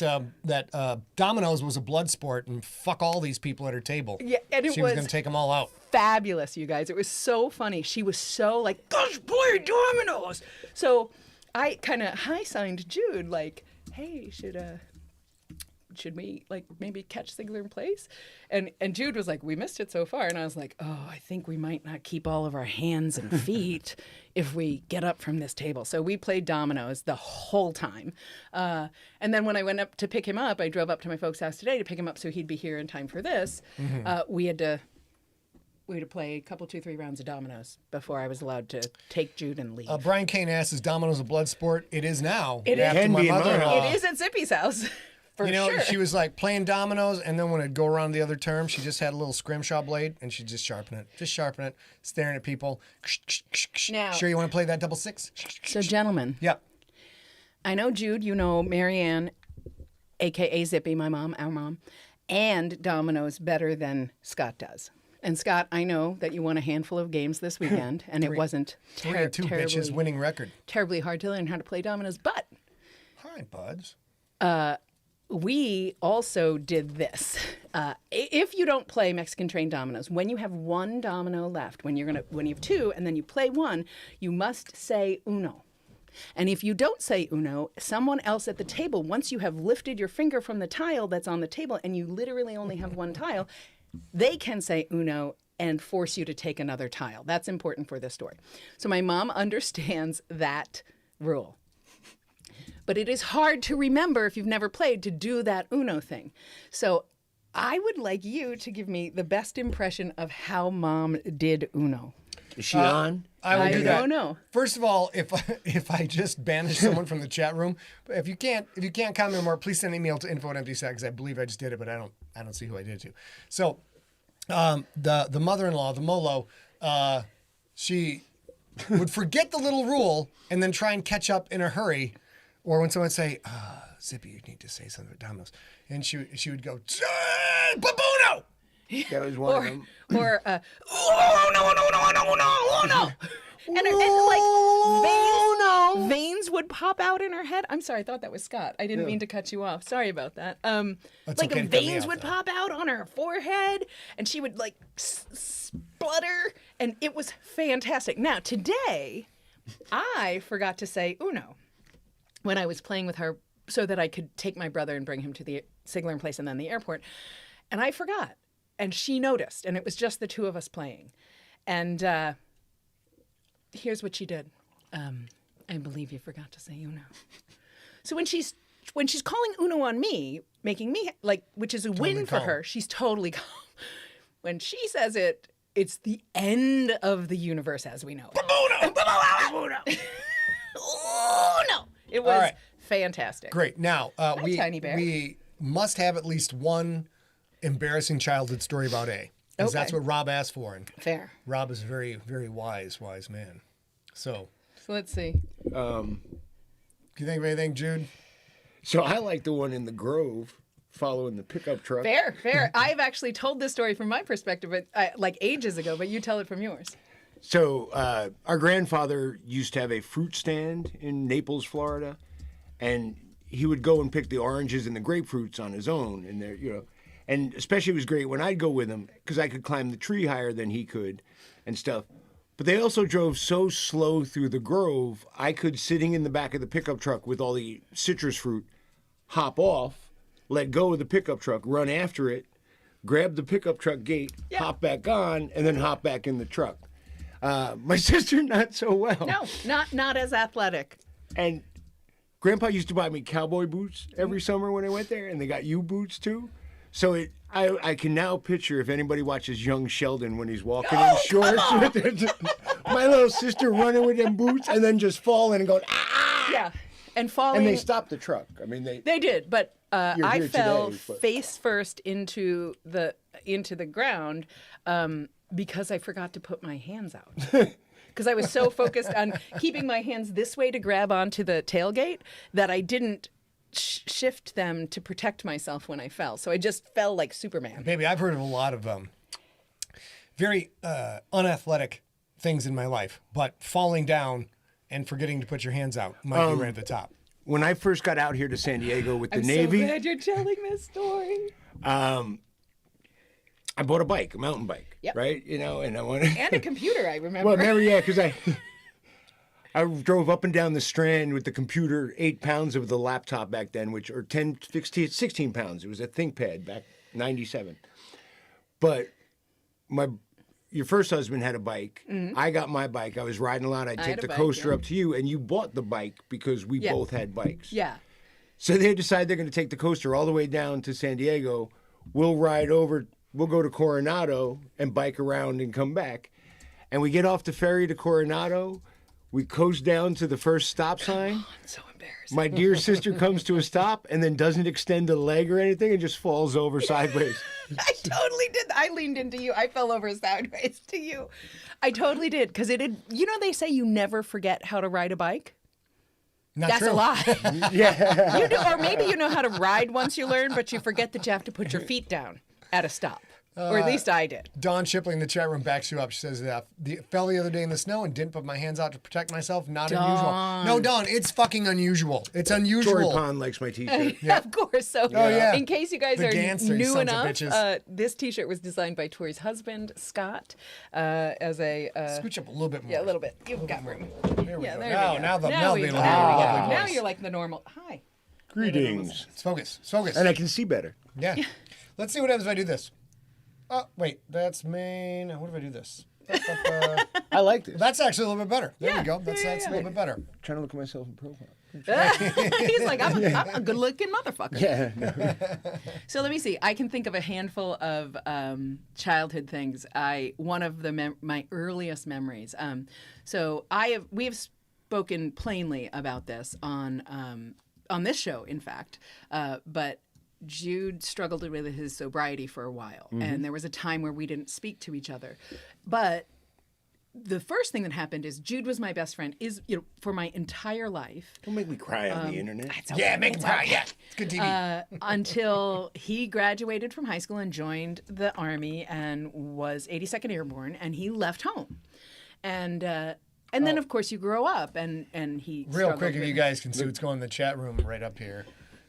dominoes was a blood sport, and fuck all these people at her table. Yeah, and it she was was- going to take them all out. Fabulous, you guys. It was so funny. She was so like, let's play dominoes. So I kind of high-signed Jude, like, hey, should we like maybe catch Sigler in place? And Jude was like, we missed it so far. And I was like, oh, I think we might not keep all of our hands and feet if we get up from this table. So we played dominoes the whole time. And then when I went up to pick him up, I drove up to my folks' house today to pick him up so he'd be here in time for this. We had to play a couple, 2-3 rounds of dominoes before I was allowed to take Jude and leave. Brian Kane asks, is dominoes a blood sport? It is now. It is. After Can my be in mother-in-law. It is at Zippy's house. For sure. She was like playing dominoes, and then when it'd go around the other term, she just had a little scrimshaw blade, and she'd just sharpen it, staring at people. Now- Sure you want to play that double six? So, gentlemen, Yep. I know Jude, you know Marianne, a.k.a. Zippy, my mom, our mom, and dominoes better than Scott does. And Scott, I know that you won a handful of games this weekend, and it wasn't 3-2 bitches winning record. terribly hard to learn how to play dominoes, but Hi, buds. we also did this. If you don't play Mexican train dominoes, when you have one domino left, when you have two and then you play one, you must say uno. And if you don't say uno, someone else at the table, once you have lifted your finger from the tile that's on the table and you literally only have one tile, they can say uno and force you to take another tile. That's important for this story. So my mom understands that rule. But it is hard to remember if you've never played to do that Uno thing. So I would like you to give me the best impression of how Mom did Uno. Is she on? I would do that. don't know. First of all, if I just banish someone from the chat room, if you can't comment more, please send an email to info@emptysack, because I believe I just did it, but I don't see who I did it to. So the mother-in-law, the Molo, she would forget the little rule and then try and catch up in a hurry. Or when someone would say, Zippy, you need to say something about dominoes. And she would go, Babuno! That was one of them. Or, oh, no. And like veins would pop out in her head. I'm sorry, I thought that was Scott. I didn't mean to cut you off. Sorry about that. That's like okay to cut me veins off, would though. pop out on her forehead, and she would like splutter, and it was fantastic. Now today, I forgot to say uno when I was playing with her so that I could take my brother and bring him to the Sigler in Place and then the airport. And I forgot. And she noticed. And it was just the two of us playing. And here's what she did. I believe you forgot to say uno. So when she's calling uno on me, making me, like, which is a win for calm. her, she's totally calm. When she says it, it's the end of the universe as we know it. Uno! Uno! It was All right. fantastic. Great. Now, Tiny Bear. we must have at least one embarrassing childhood story about A. Because that's Okay. what Rob asked for. And Fair. Rob is a very, very wise man. So, So let's see. do you think of anything, Jude? So I like the one in the Grove following the pickup truck. Fair. I've actually told this story from my perspective, but like ages ago, but you tell it from yours. So our grandfather used to have a fruit stand in Naples, Florida, and he would go and pick the oranges and the grapefruits on his own. And there, and especially it was great when I'd go with him because I could climb the tree higher than he could and stuff. But they also drove so slow through the Grove, I could, sitting in the back of the pickup truck with all the citrus fruit, hop off, let go of the pickup truck, run after it, grab the pickup truck gate, hop back on, and then hop back in the truck. My sister, not so well. No, not as athletic. And Grandpa used to buy me cowboy boots every summer when I went there, and they got U boots too. So I can now picture if anybody watches Young Sheldon when he's walking in shorts with my little sister running with them boots and then just falling and going, ah! Yeah. And falling. And they stopped the truck. I mean, They did, but I here fell today, but- face first into the ground because I forgot to put my hands out. Because I was so focused on keeping my hands this way to grab onto the tailgate that I didn't shift them to protect myself when I fell. So I just fell like Superman. Baby, I've heard of a lot of very unathletic things in my life, but falling down and forgetting to put your hands out might be right at the top. When I first got out here to San Diego with the I'm Navy, so glad you're telling this story. I bought a bike, a mountain bike, Yep. right? And I wanted... And a computer, I remember. Well, remember, yeah, because I drove up and down the Strand with the computer, 8 pounds of the laptop back then, or 16 pounds. It was a ThinkPad back 97. But your first husband had a bike. Mm-hmm. I got my bike. I was riding a lot. I'd I take had a the bike, coaster yeah. up to you, and you bought the bike because we Yeah. both had bikes. Yeah. So they decide they're going to take the coaster all the way down to San Diego. We'll ride over. We'll go to Coronado and bike around and come back. And we get off the ferry to Coronado. We coast down to the first stop sign. I'm so embarrassed. My dear sister comes to a stop and then doesn't extend a leg or anything and just falls over sideways. I totally did. I leaned into you. I fell over sideways to you. I totally did. Because it had, they say you never forget how to ride a bike. Not That's true. a lie. Yeah. You do, or maybe you know how to ride once you learn, but you forget that you have to put your feet down at a stop. Or at least I did. Dawn Shipley in the chat room backs you up. She says, fell the other day in the snow and didn't put my hands out to protect myself. Not unusual. No, Dawn, it's fucking unusual. It's unusual. Tory Pond likes my t-shirt. Yeah, of course. So, yeah. in case you guys The are gangster, you new sons of enough, bitches. this T-shirt was designed by Tori's husband, Scott, as a Scooch up a little bit more. yeah, a little bit. You've got room. There we Yeah, go. there now, we go. now the Now melody we will go. hear your lovely Now voice. you're like the normal. Hi. Greetings. Let's focus. Let's focus. And I can see better. Yeah. Let's see what happens if I do this. Oh, wait. That's main. What if I do this? I like this. That's actually a little bit better. There Yeah. we go. That's a little bit better. Trying to look at myself in profile. He's like, I'm a good-looking motherfucker. Yeah. No. So let me see. I can think of a handful of childhood things. One of my earliest memories. We have spoken plainly about this on this show, in fact. But Jude struggled with his sobriety for a while, and there was a time where we didn't speak to each other. But the first thing that happened is Jude was my best friend for my entire life. Don't make me cry on the internet. Yeah, make him cry. Yeah. It's good TV. Until he graduated from high school and joined the Army and was 82nd Airborne, and he left home. And then, of course, you grow up, and he Real struggled quick, if with- you guys can see what's going on in the chat room right up here.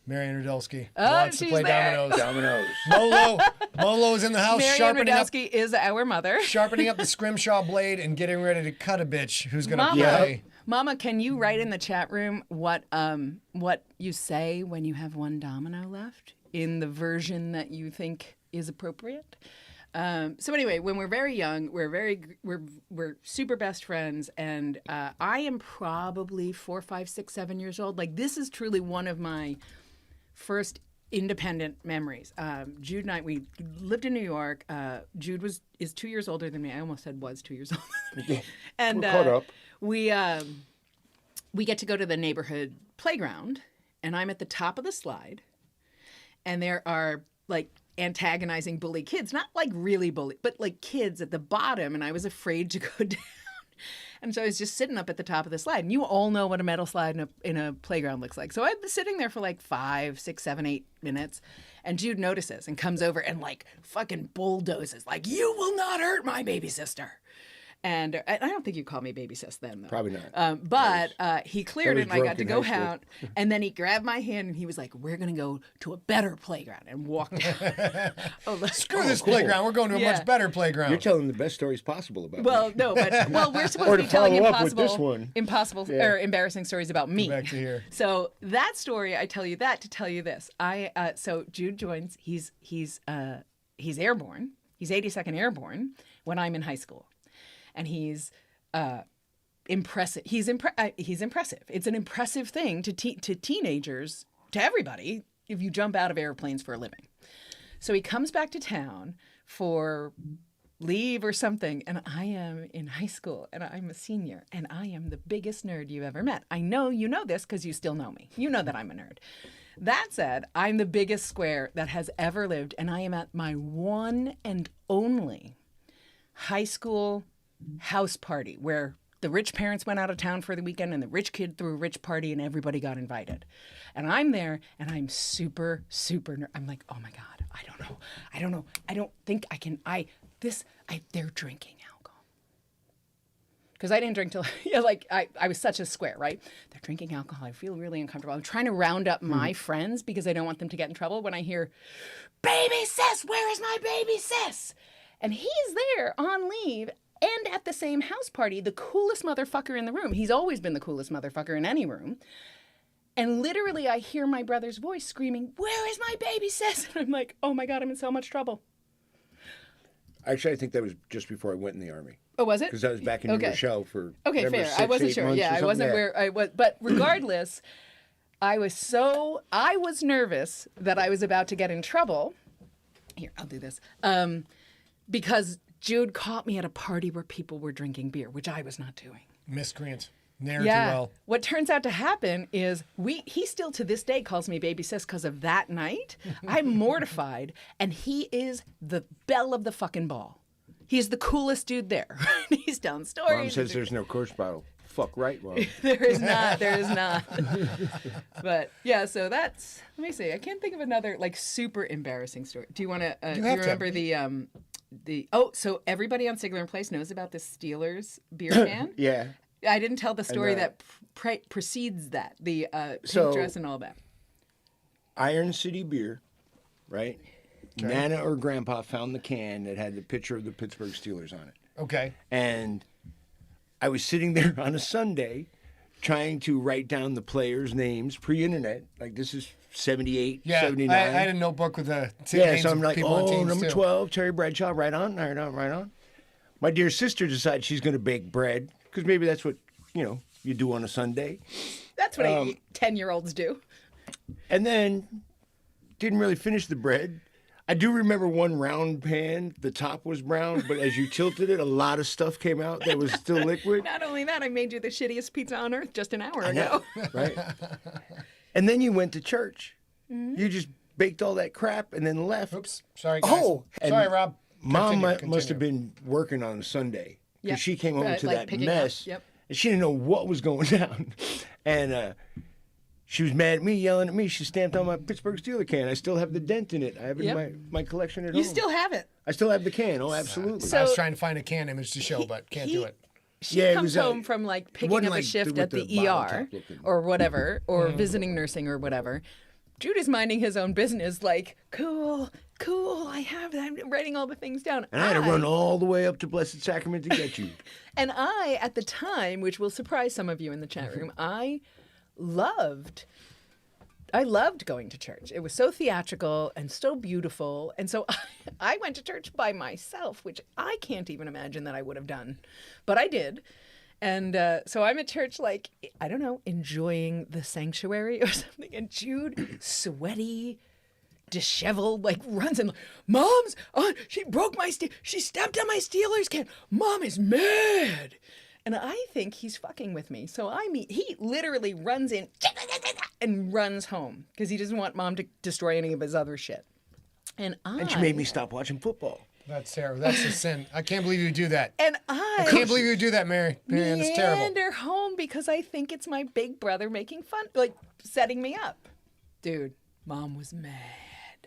Marianne Rudelsky Oh, wants to she's play there. dominoes. Dominoes. Molo is in the house Marianne sharpening up Rudelsky is our mother. the scrimshaw blade and getting ready to cut a bitch who's going to Mama, play. Mama, can you write in the chat room what you say when you have one domino left in the version that you think is appropriate? So anyway, when we're very young, we're super best friends, and I am probably 4, 5, 6, 7 years old. Like, this is truly one of my first independent memories. Jude and I, we lived in New York. Jude is 2 years older than me. I almost said was 2 years older than me. And We're caught up. we get to go to the neighborhood playground, and I'm at the top of the slide, and there are like antagonizing bully kids, not like really bully, but like kids at the bottom, and I was afraid to go down. And so I was just sitting up at the top of the slide. And you all know what a metal slide in a playground looks like. So I've been sitting there for like 5, 6, 7, 8 minutes. And Jude notices and comes over and like fucking bulldozes, like, you will not hurt my baby sister. And I don't think you called me baby sis then, though. Probably not. But he cleared it, and I drunk got to in go high school. out. And then he grabbed my hand, and he was like, we're going to go to a better playground, and walked out. Screw this playground. We're going to a Yeah. much better playground. You're telling the best stories possible about Well, me. no, but we're supposed Or to to be telling follow up with this one. impossible or embarrassing stories about me. Back to here. So that story, I tell you that to tell you this. So Jude joins. He's airborne. He's 82nd Airborne when I'm in high school, and he's impressive. He's impressive. It's an impressive thing to teenagers, to everybody, if you jump out of airplanes for a living. So he comes back to town for leave or something, and I am in high school, and I'm a senior, and I am the biggest nerd you ever met. I know you know this because you still know me. You know that I'm a nerd. That said, I'm the biggest square that has ever lived, and I am at my one and only high school house party where the rich parents went out of town for the weekend and the rich kid threw a rich party and everybody got invited. And I'm there and I'm super, super I'm like, oh my God, I don't know. I don't think I can, they're drinking alcohol. Because I didn't drink till, I was such a square, right? They're drinking alcohol. I feel really uncomfortable. I'm trying to round up my friends because I don't want them to get in trouble when I hear, baby sis, where is my baby sis? And he's there on leave and at the same house party, the coolest motherfucker in the room. He's always been the coolest motherfucker in any room. And literally, I hear my brother's voice screaming, where is my baby sis? And I'm like, oh my God, I'm in so much trouble. Actually, I think that was just before I went in the Army. Oh, was it? Because I was back in New Rochelle for Okay, whatever, fair. 6, I wasn't 8 sure. months or Yeah, I something. wasn't Yeah. where I was. But regardless, I was nervous that I was about to get in trouble. Here, I'll do this. Because Jude caught me at a party where people were drinking beer, which I was not doing. Miscreant. Ne'er do well. What turns out to happen is he still to this day calls me baby sis because of that night. I'm mortified, and he is the belle of the fucking ball. He's the coolest dude there. He's telling stories. Mom says there's no Coors bottle. Fuck right, Mom. There is not. But yeah, so that's, let me see. I can't think of another like super embarrassing story. Do you want to, do you remember so everybody on Sigler and Place knows about the Steelers beer can? Yeah. I didn't tell the story that precedes that, the pink dress and all that. Iron City beer, right? Okay. Nana or Grandpa found the can that had the picture of the Pittsburgh Steelers on it. Okay. And I was sitting there on a Sunday trying to write down the players' names pre-internet. Like, this is 78, 79. I had a notebook with the names so I'm like, people on teams number too. 12, Terry Bradshaw, right on. My dear sister decides she's going to bake bread, because maybe that's what, you do on a Sunday. That's what 10-year-olds do. And then didn't really finish the bread. I do remember one round pan, the top was brown, but as you tilted it, a lot of stuff came out that was still liquid. Not only that, I made you the shittiest pizza on earth just an hour ago. Right? And then you went to church. Mm-hmm. You just baked all that crap and then left. Oops. Sorry, guys. Sorry, Rob. Mom Continue. must have been working on a Sunday. Because she came home to like that mess. Yep. And she didn't know what was going down. And she was mad at me, yelling at me. She stamped on my Pittsburgh Steelers can. I still have the dent in it. I have it in my collection at home. You still have it. I still have the can. Oh, absolutely. I was trying to find a can image to show, but can't do it. She comes home from like picking up a shift at the ER or whatever, or visiting nursing or whatever. Jude is minding his own business, like, cool, I have that. I'm writing all the things down. And I had to run all the way up to Blessed Sacrament to get you. And I, at the time, which will surprise some of you in the chat room, I loved going to church. It was so theatrical and so beautiful. And so I went to church by myself, which I can't even imagine that I would have done. But I did. And so I'm at church, like, I don't know, enjoying the sanctuary or something. And Jude, sweaty, disheveled, like runs and, Mom's on, she broke she stepped on my Steelers can. Mom is mad. And I think he's fucking with me. So he literally runs in and runs home because he doesn't want Mom to destroy any of his other shit. And she made me stop watching football. That's terrible. That's a sin. I can't believe you do that. And I can't believe you do that, Mary. Man, it's terrible. meander home because I think it's my big brother making fun, like setting me up. Dude, Mom was mad.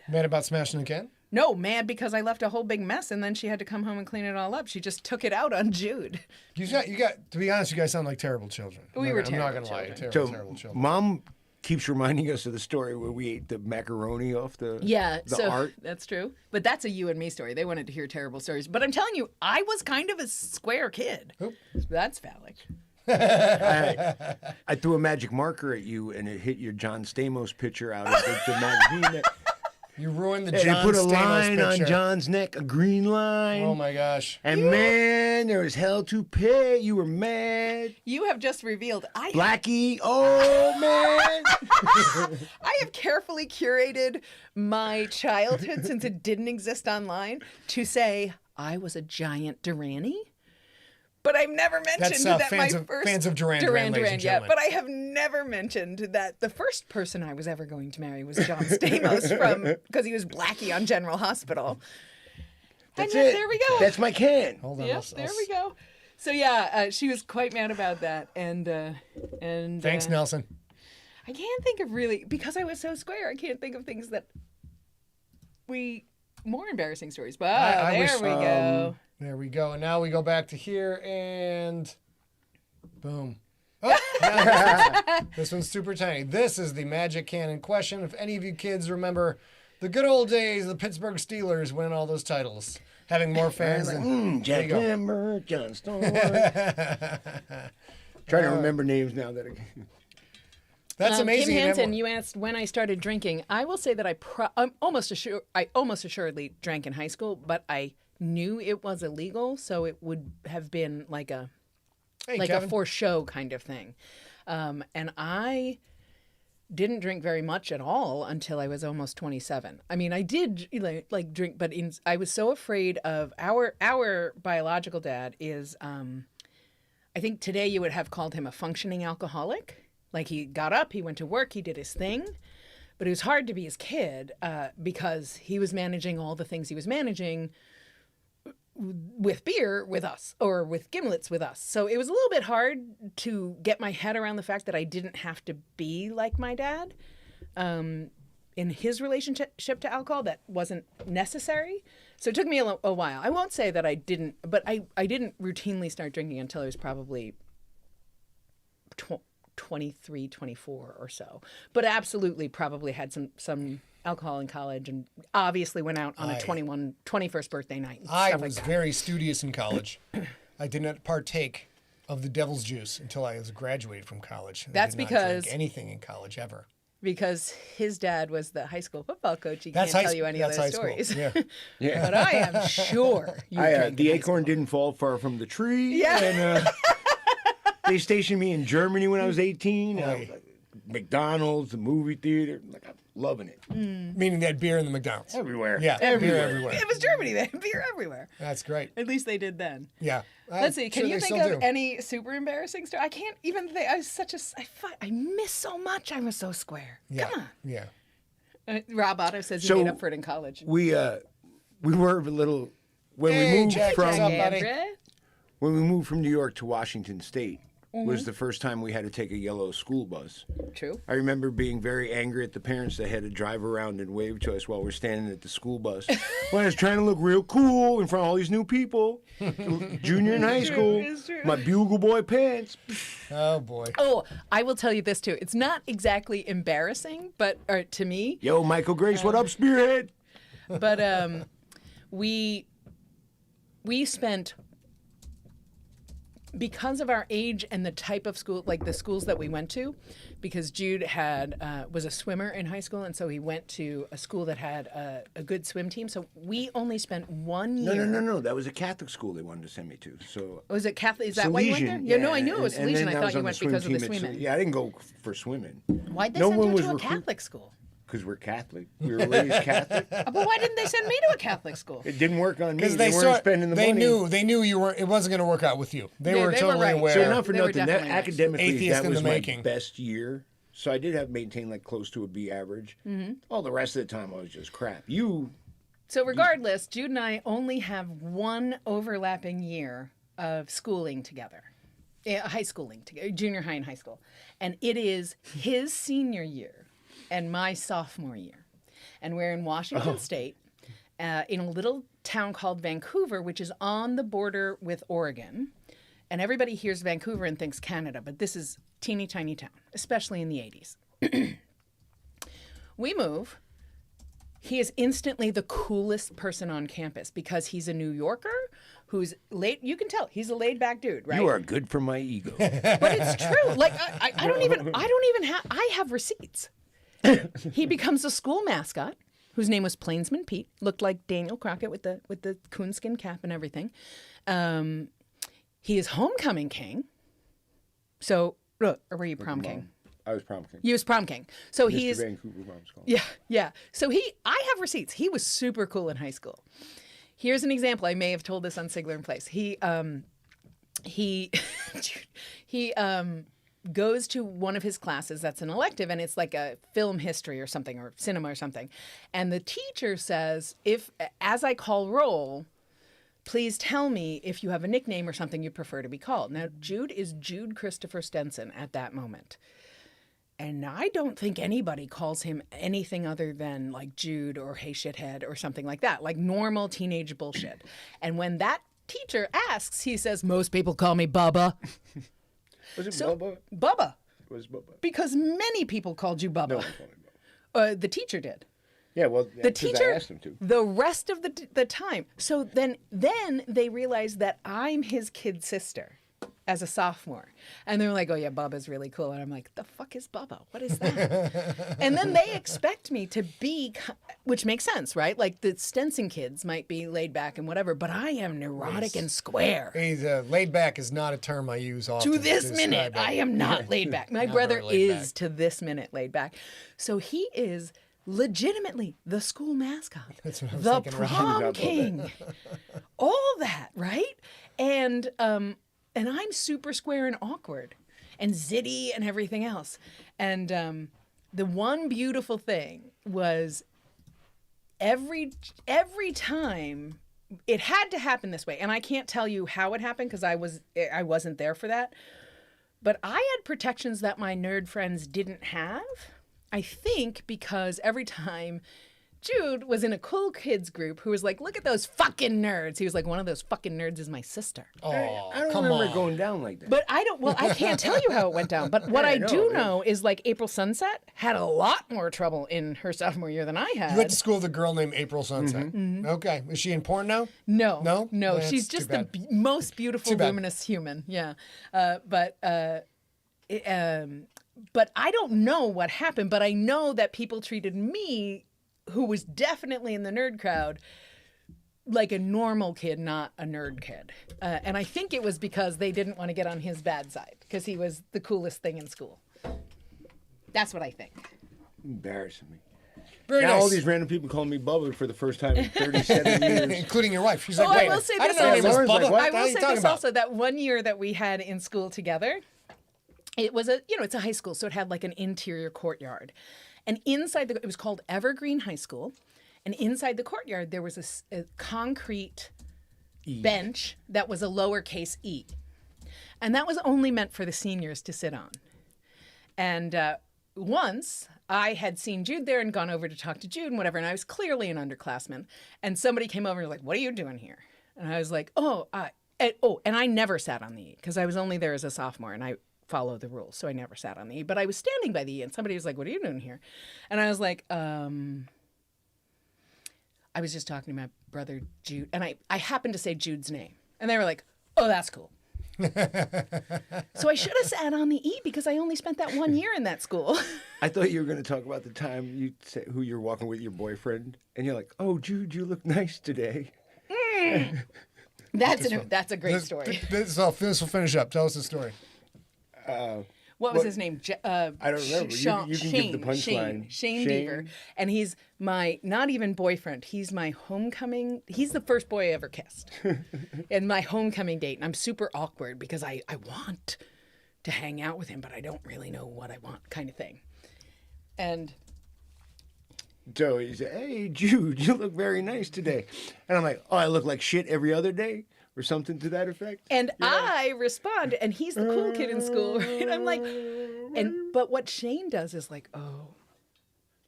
Mad about smashing the can? No, mad because I left a whole big mess and then she had to come home and clean it all up. She just took it out on Jude. You got. To be honest, you guys sound like terrible children. We were terrible I'm not gonna lie, children. terrible children. Mom keeps reminding us of the story where we ate the macaroni off the art. That's true. But that's a you and me story. They wanted to hear terrible stories. But I'm telling you, I was kind of a square kid. Oop. That's phallic. I threw a magic marker at you and it hit your John Stamos picture out of the magazine. You ruined the And John they put a Stamos line picture. on John's neck, a green line. Oh my gosh. And man, there was hell to pay. You were mad. You have just revealed Blackie, oh man. I have carefully curated my childhood since it didn't exist online to say I was a giant Durrani. But I've never mentioned That's, that fans of Duran Duran, ladies and yeah. gentlemen. But I have never mentioned that the first person I was ever going to marry was John Stamos because he was Blackie on General Hospital. That's and it. There we go. That's my can. Hold on. Yep, there we go. So yeah, she was quite mad about that, and Thanks, Nelson. I can't think of really because I was so square. I can't think of things that more embarrassing stories. But I wish, we go. There we go. And now we go back to here and boom. Oh, now this one's super tiny. This is the magic cannon question. If any of you kids remember the good old days, the Pittsburgh Steelers winning all those titles, having more fans than Jack there you go. Lambert, John Stone. Trying to remember names now that. That's amazing. Kim You never- Hansen, you asked when I started drinking. I will say that I almost assuredly drank in high school, but I knew it was illegal, so it would have been like a Hey, a Kevin. for show kind of thing. And I didn't drink very much at all until I was almost 27. I mean, I did like drink, but I was so afraid of our biological dad is, I think today you would have called him a functioning alcoholic. Like he got up, he went to work, he did his thing, but it was hard to be his kid because he was managing all the things he was managing with beer with us or with gimlets with us. So it was a little bit hard to get my head around the fact that I didn't have to be like my dad in his relationship to alcohol. That wasn't necessary. So it took me a while. I won't say that I didn't, but I didn't routinely start drinking until I was probably 23, 24 or so. But absolutely probably had some alcohol in college and obviously went out on a 21st birthday night. And I stuff was like that. very studious in college. I did not partake of the devil's juice until I was graduated from college. That's I did not because- drink anything in college ever. Because his dad was the high school football coach. He That's can't high tell you school- any of that's those high school, stories. yeah. Yeah. But I am sure you drank The in high acorn school. didn't fall far from the tree. Yeah. And, they stationed me in Germany when I was 18. And I was Right. like, McDonald's, the movie theater. Like, I'm loving it. Meaning they had beer in the McDonald's. Everywhere. Yeah, beer everywhere. It was Germany. They had beer everywhere. That's great. At least they did then. Yeah. Let's see. Can Sure you they think still of do. any super embarrassing story? I can't even think. I was such a. I miss so much. I was so square. Yeah. Come on. Yeah. Rob Otto says So- he made up for it in college. We were a little when Hey, we moved Jack, from what's up, buddy? Andrea? when we moved from New York to Washington State was the first time we had to take a yellow school bus. True. I remember being very angry at the parents that had to drive around and wave to us while we're standing at the school bus. Well, I was trying to look real cool in front of all these new people. Junior in high school, it's true. my bugle boy pants. Oh boy. Oh, I will tell you this too. It's not exactly embarrassing, but or to me, Yo, Michael Grace, what up, Spearhead? but we spent, because of our age and the type of school, like the schools that we went to, because Jude was a swimmer in high school, and so he went to a school that had a good swim team. So we only spent 1 year. No. That was a Catholic school they wanted to send me to. So Was it Catholic? Is that why you went there? Yeah, no, I knew it was and then Salesian. I was thought you on went swim because of the team at swimming. Yeah, I didn't go for swimming. Why'd they No send one you was to a recruit- Catholic school? Because we're Catholic. We were raised Catholic. But why didn't they send me to a Catholic school? It didn't work on me. Because They weren't spending the money. they knew you were. It wasn't going to work out with you. They Yeah, were they were totally right. aware. So not for They were nothing. That definitely right. academically, Atheist that in was the my making. best year. So I did have maintained like close to a B average. All the rest of the time I was just crap. You So regardless, Jude and I only have one overlapping year of schooling together. High schooling together, junior high and high school. And it is his senior year and my sophomore year. And we're in Washington State in a little town called Vancouver, which is on the border with Oregon. And everybody hears Vancouver and thinks Canada, but this is teeny tiny town, especially in the 80s. We move. He is instantly the coolest person on campus because he's a New Yorker who's late. You can tell he's a laid back dude, right? You are good for my ego. But it's true. Like I don't even have. I have receipts. He becomes a school mascot whose name was Plainsman Pete. Looked like Daniel Crockett with the coonskin cap and everything. He is homecoming king. So, or were you prom king? I was prom king. You was prom king. So Mr. he's Vancouver Mom's calling. yeah. So I have receipts. He was super cool in high school. Here's an example. I may have told this on Sigler and Place. He goes to one of his classes that's an elective, and it's like a film history or something, or cinema or something. And the teacher says, as I call roll, please tell me if you have a nickname or something you prefer to be called. Now, Jude is Jude Christopher Stenson at that moment. And I don't think anybody calls him anything other than like Jude or hey shithead or something like that, like normal teenage bullshit. And when that teacher asks, he says, most people call me Bubba. Was it Bubba? Bubba. It was Bubba. Because many people called you Bubba. No one called me Bubba. The teacher did. Yeah, well, The 'cause teacher, I asked him to. the rest of the time. So then they realize that I'm his kid sister as a sophomore. And they're like, oh yeah, Bubba's really cool. And I'm like, the fuck is Bubba? What is that? And then they expect me to be, which makes sense, right? Like the Stenson kids might be laid back and whatever, but I am neurotic and square. He's laid back is not a term I use often. To this describe minute, it. I am not laid back. My brother very laid is to this minute laid back. So he is legitimately the school mascot, That's what I was the thinking, right? prom king, all that, right? And I'm super square and awkward and zitty and everything else. And the one beautiful thing was every time it had to happen this way. And I can't tell you how it happened because I wasn't there for that. But I had protections that my nerd friends didn't have. I think because every time Jude was in a cool kids group who was like, look at those fucking nerds. He was like, one of those fucking nerds is my sister. Oh, I don't come remember on. it going down like that. But I can't tell you how it went down. But what I do know is like April Sunset had a lot more trouble in her sophomore year than I had. You went to school with a girl named April Sunset. Mm-hmm. Okay. Is she in porn now? No. No? No. That's She's too just the bad. most beautiful, Too bad. luminous human. Yeah. But I don't know what happened, but I know that people treated me, who was definitely in the nerd crowd, like a normal kid, not a nerd kid. And I think it was because they didn't want to get on his bad side, because he was the coolest thing in school. That's what I think. Embarrassing me. Very Now nice. all these random people call me Bubba for the first time in 37 years. Including your wife. She's like, Oh, wait, I will say I this didn't know your name was also. Bubba. Like, What I the hell will are you say talking this about? also, that one year that we had in school together, it was it's a high school, so it had like an interior courtyard. And inside it was called Evergreen High School. And inside the courtyard, there was a concrete bench that was a lowercase e. And that was only meant for the seniors to sit on. And once I had seen Jude there and gone over to talk to Jude and whatever, and I was clearly an underclassman. And somebody came over and was like, what are you doing here? And I was like, and I never sat on the E because I was only there as a sophomore and I follow the rules. So I never sat on the E, but I was standing by the E and somebody was like, what are you doing here? And I was like, I was just talking to my brother Jude, and I happened to say Jude's name. And they were like, oh, that's cool. So I should have sat on the E because I only spent that 1 year in that school. I thought you were going to talk about the time you said who you're walking with your boyfriend, and you're like, "Oh, Jude, you look nice today." That's a great story. This will finish up. Tell us the story. What was his name? I don't remember. You can give the punchline. Shane Beaver. And he's my, not even boyfriend, he's my homecoming, he's the first boy I ever kissed. And my homecoming date. And I'm super awkward because I want to hang out with him, but I don't really know what I want, kind of thing. And So he said, "Hey, Jude, you look very nice today." And I'm like, "Oh, I look like shit every other day," or something to that effect. And I respond, and he's the cool kid in school, right? I'm like, but what Shane does is like, oh,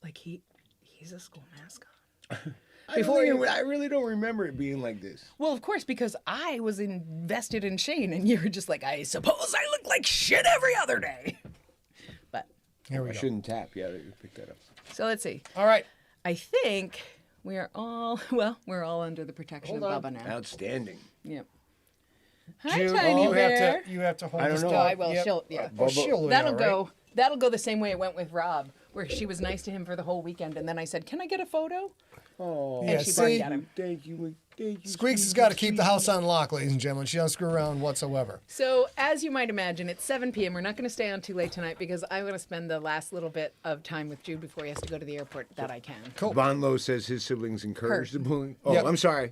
like he's a school mascot. I really don't remember it being like this. Well, of course, because I was invested in Shane, and you were just like, I suppose I look like shit every other day. But Here we I go. shouldn't tap. Yeah, you pick that up. so let's see. All right. I think we are all we're all under the protection of Bubba now. Outstanding. Yep. Hi, Jude, Tiny you Bear. you have to hold I don't this know. No, down. I will. Yep. She'll, yeah. Oh, she'll That'll right? go. That'll go the same way it went with Rob, where she was nice to him for the whole weekend, and then I said, "Can I get a photo?" Oh, Yeah, she see? barked at him. thank you. Squeaks has got to keep the house on lock, ladies and gentlemen. She doesn't screw around whatsoever. So, as you might imagine, it's 7 p.m. We're not going to stay on too late tonight because I want to spend the last little bit of time with Jude before he has to go to the airport that I can. Cool. Von Lowe says his siblings encourage the bullying. Oh, Yep. I'm sorry.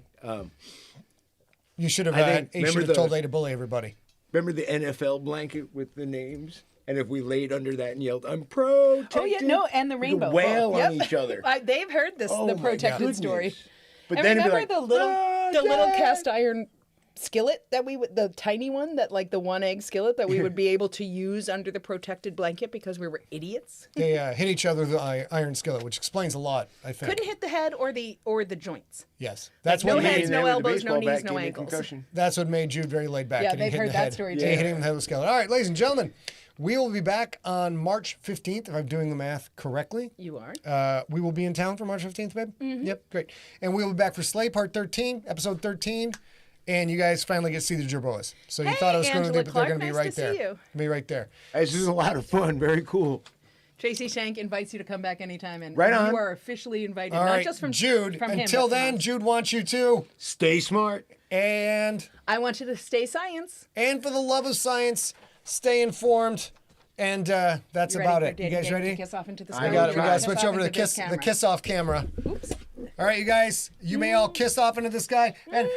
You should have. I think- You should remember have told the- A to bully everybody. Remember the NFL blanket with the names? And if we laid under that and yelled, "I'm protected," Oh yeah, no, and the we rainbow. could wail Both. on each other. They've heard this, Oh the my protected goodness. story. But And then it'd be remember like, the little yeah. cast iron skillet that we would, the tiny one that like the 1 egg skillet that we would be able to use under the protected blanket because we were idiots. They hit each other with the iron skillet, which explains a lot, I think. Couldn't hit the head or the joints. Yes, that's no what heads, made no There with the elbows, no baseball knees, bat no gave me a ankles. concussion. that's what made Jude very laid back. Yeah, getting they've hit in heard the that head. story, Yeah, too. hitting him in the head with a skillet. All right, ladies and gentlemen, we will be back on March 15th, if I'm doing the math correctly. You are. We will be in town for March 15th, babe? Yep, great. And we'll be back for Slay Part 13, Episode 13. And you guys finally get to see the Jerboas. So you Hey, thought I was screwing with Angela you, but they're going Clark, to be nice right to there. see you. Be right there. This is a lot of fun. Very cool. Tracy Shank invites you to come back anytime, and Right on. you are officially invited. All not right, just from Jude, from him, until but from then, us. Jude wants you to. Stay smart. And I want you to stay science. for the love of science, stay informed. And that's You about ready it. for You guys Danny ready? to kiss off into the I sky? We got will to try. switch over to the kiss off camera. Oops. All right, you guys, you may all kiss off into the sky and